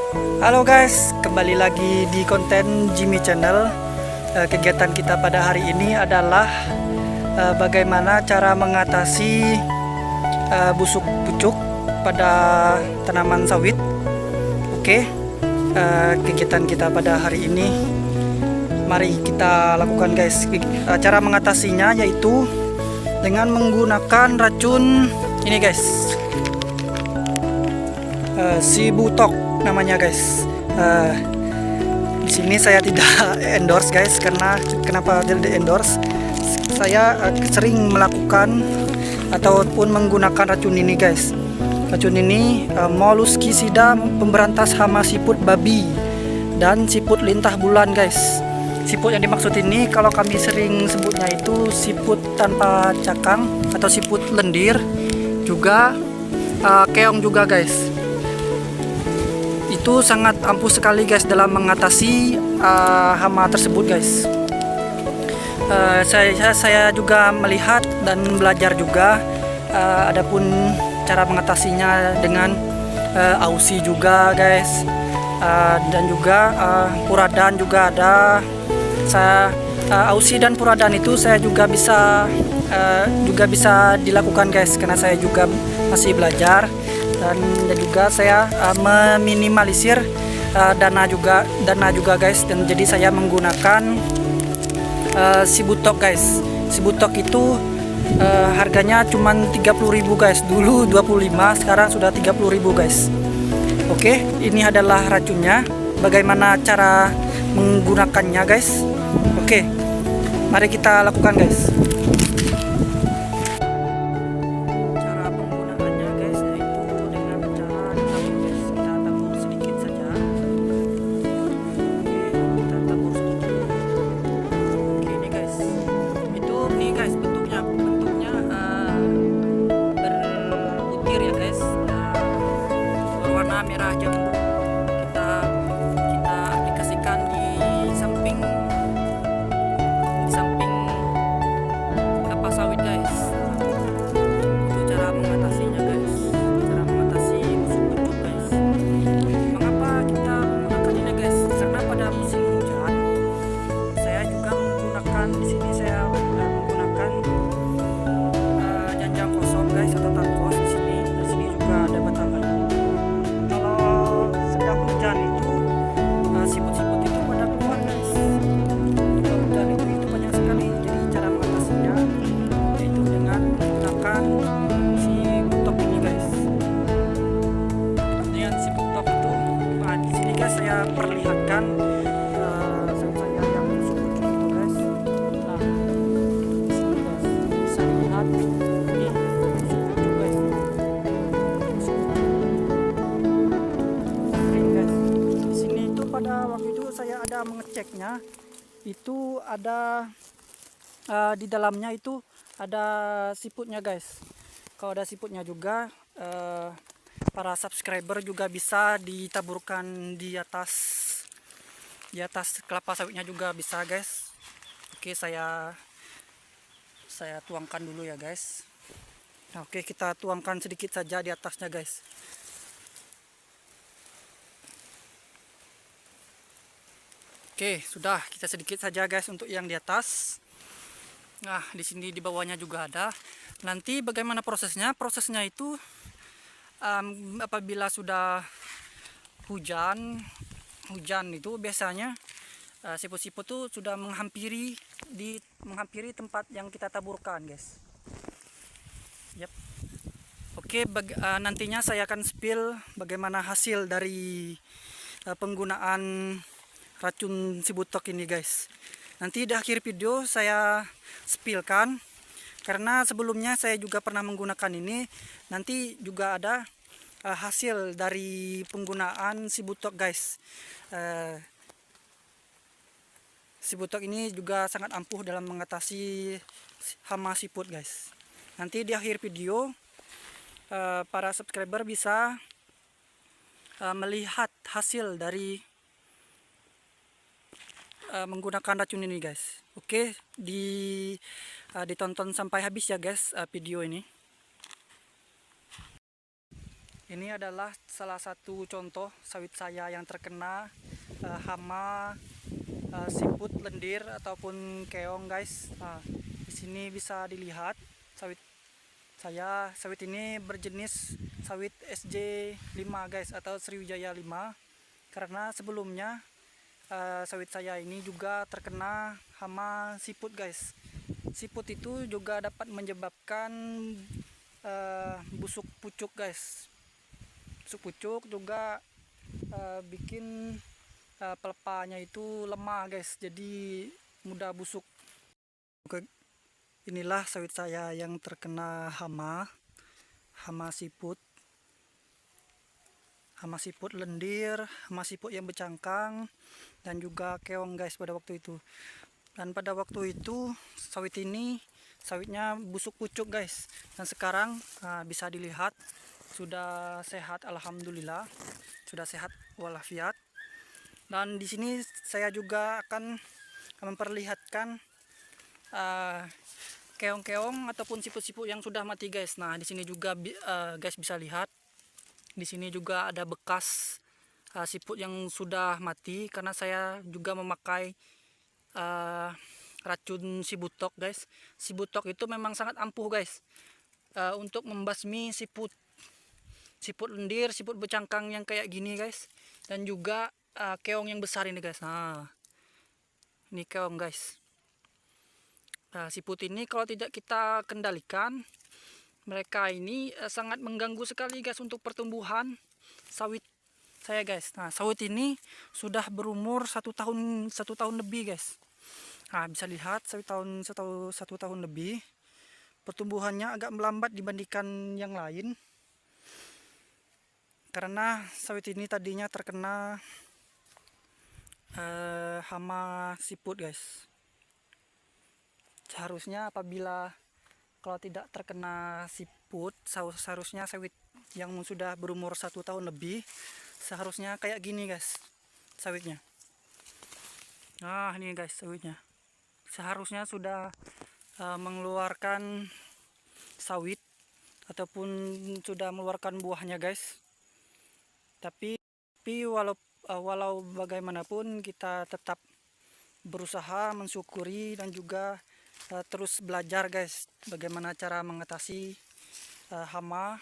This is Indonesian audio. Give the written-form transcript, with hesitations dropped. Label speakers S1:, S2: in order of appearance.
S1: Halo guys, kembali lagi di konten Jimmy Channel. Kegiatan kita pada hari ini adalah bagaimana cara mengatasi busuk pucuk pada tanaman sawit. Oke, kegiatan kita pada hari ini, mari kita lakukan guys. Cara mengatasinya yaitu dengan menggunakan racun ini guys, Sibutok namanya guys. Di sini saya tidak endorse guys, karena kenapa tidak endorse? Saya sering melakukan ataupun menggunakan racun ini guys. Racun ini Molluscicida pemberantas hama siput babi dan siput lintah bulan guys. Siput yang dimaksud ini kalau kami sering sebutnya itu siput tanpa cakang atau siput lendir, juga keong juga guys. Itu sangat ampuh sekali guys dalam mengatasi hama tersebut guys. Saya juga melihat dan belajar juga adapun cara mengatasinya dengan ausi juga guys, dan juga puradan juga ada. Ausi dan puradan itu saya juga bisa dilakukan guys, karena saya juga masih belajar. Dan juga saya meminimalisir dana juga guys, dan jadi saya menggunakan Sibutok guys. Sibutok itu harganya cuma 30.000 guys, dulu 25, sekarang sudah 30.000 guys. Oke, ini adalah racunnya, bagaimana cara menggunakannya guys. Oke, mari kita lakukan guys. Merah jambu kita aplikasikan di samping kelapa sawit guys. Itu cara mengatasinya guys, cara mengatasi busuk pucuk guys. Mengapa kita menggunakan ini guys? Karena pada musim hujan saya juga menggunakan, di sini saya menggunakan janjang kosong guys atau tangkos. Di sini juga ada batang kayu. Hujan itu siput-siput itu pada keluar guys. Kalau hujan itu banyak sekali. Jadi cara mengatasinya yaitu dengan menggunakan si butok ini guys. Dengan si butok itu, di sini guys saya perlihatkan saya yang busuk pucuk itu guys. Nah, di sini guys bisa dilihat ini busuk pucuk guys. Pada waktu itu saya ada mengeceknya, itu ada di dalamnya itu ada siputnya guys. Kalau ada siputnya juga, para subscriber juga bisa ditaburkan di atas kelapa sawitnya juga bisa guys. Oke, saya tuangkan dulu ya guys. Nah, oke, kita tuangkan sedikit saja di atasnya guys. Oke, sudah, kita sedikit saja guys untuk yang di atas. Nah, di sini di bawahnya juga ada. Nanti bagaimana prosesnya? Prosesnya itu apabila sudah hujan itu biasanya siput-siput tuh sudah menghampiri tempat yang kita taburkan guys. Yep. Oke, nantinya saya akan spill bagaimana hasil dari penggunaan racun Sibutok ini guys. Nanti di akhir video saya spillkan, karena sebelumnya saya juga pernah menggunakan ini. Nanti juga ada hasil dari penggunaan Sibutok guys. Sibutok ini juga sangat ampuh dalam mengatasi hama siput guys. Nanti di akhir video para subscriber bisa melihat hasil dari menggunakan racun ini guys. Oke, ditonton sampai habis ya guys video ini. Ini adalah salah satu contoh sawit saya yang terkena hama siput, lendir ataupun keong, guys. Nah, di sini bisa dilihat sawit saya. Sawit ini berjenis sawit SJ5, guys, atau Sriwijaya 5. Karena sebelumnya sawit saya ini juga terkena hama siput, guys. Siput itu juga dapat menyebabkan busuk pucuk, guys. Busuk pucuk juga bikin pelepahnya itu lemah, guys, jadi mudah busuk. Inilah sawit saya yang terkena hama siput, lendir, hama siput yang bercangkang, dan juga keong, guys, pada waktu itu. Dan pada waktu itu sawitnya busuk pucuk, guys. Dan sekarang bisa dilihat sudah sehat, alhamdulillah, sudah sehat walafiat. Dan di sini saya juga akan memperlihatkan keong-keong ataupun siput-siput yang sudah mati, guys. Nah, di sini juga guys bisa lihat, di sini juga ada bekas siput yang sudah mati karena saya juga memakai racun sibutok, guys. Sibutok itu memang sangat ampuh, guys, untuk membasmi siput lendir, siput bercangkang yang kayak gini, guys, dan juga keong yang besar ini, guys. Nah, ini keong, guys. Nah, siput ini kalau tidak kita kendalikan, mereka ini sangat mengganggu sekali, guys, untuk pertumbuhan sawit saya, guys. Nah, sawit ini sudah berumur 1 tahun lebih, guys. Nah, bisa lihat satu tahun lebih, pertumbuhannya agak melambat dibandingkan yang lain karena sawit ini tadinya terkena hama siput, guys. Seharusnya apabila kalau tidak terkena siput, seharusnya sawit yang sudah berumur 1 tahun lebih seharusnya kayak gini, guys, sawitnya. Nah, ini, guys, sawitnya seharusnya sudah mengeluarkan sawit ataupun sudah mengeluarkan buahnya, guys. Tapi walau bagaimanapun kita tetap berusaha mensyukuri dan juga terus belajar, guys, bagaimana cara mengatasi hama